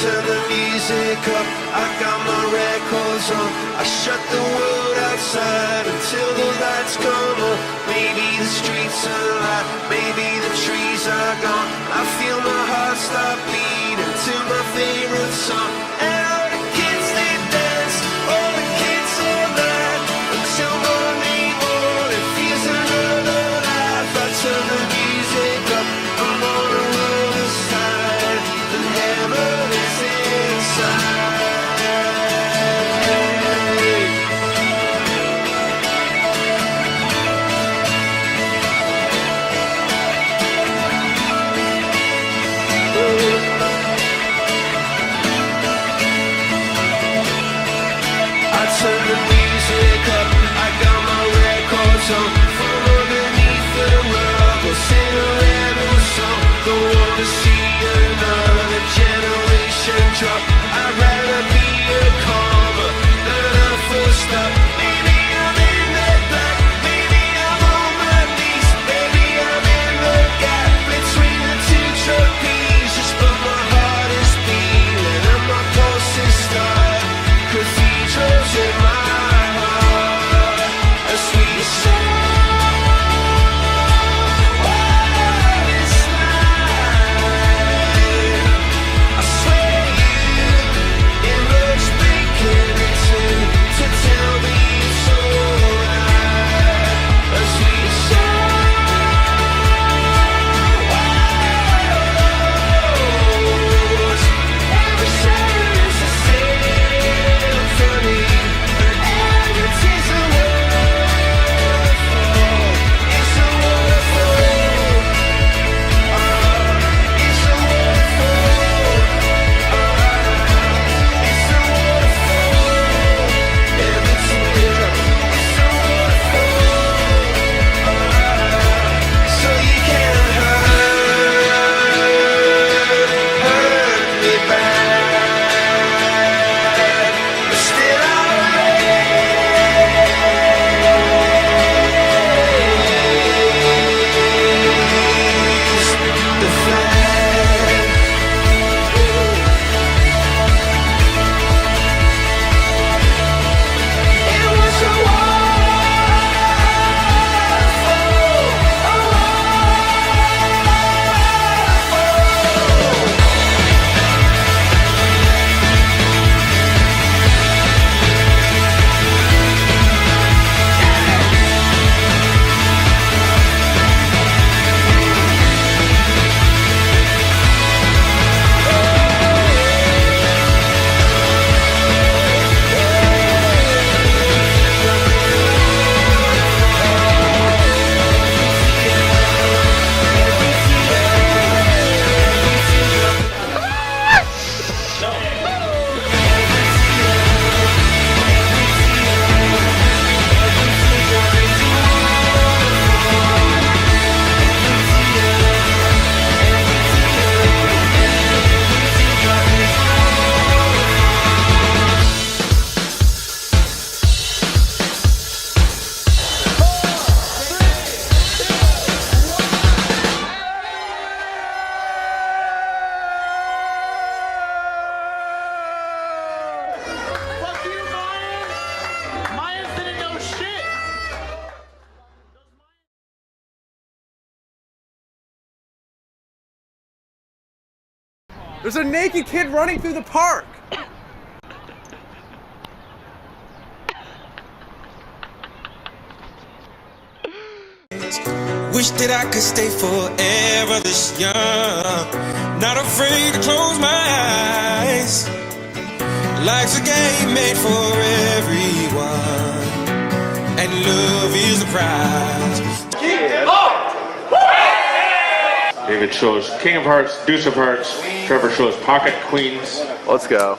turn the music up, I got my records on. I shut the world outside until the lights come on. Maybe the streets are alive, maybe the trees are gone. I feel my heart start beating to my favorite song. And all the kids they dance, all the kids all night, until morning feels another life. I turn the music up, I'm on a roller side, the heaven is inside. Turn the music up, I got my records on. From underneath the rug, I'll sing a random song. Don't wanna see another generation drop. I'd rather be a comma than a full stop. Maybe I'm in the black, maybe I'm on my knees, maybe I'm in the gap between the two trapezes. But my heart is beating and my pulse is starting. Cathedrals in my heart, a sweet sound. What is life? I swear you, it looks blinking written to tell me it's alright. A sweet sound. Every sound is the same. There's a naked kid running through the park! Wish that I could stay forever this young, not afraid to close my eyes. Life's a game made for everyone, and love is the prize. David shows King of Hearts, Deuce of Hearts. Trevor shows Pocket Queens. Let's go.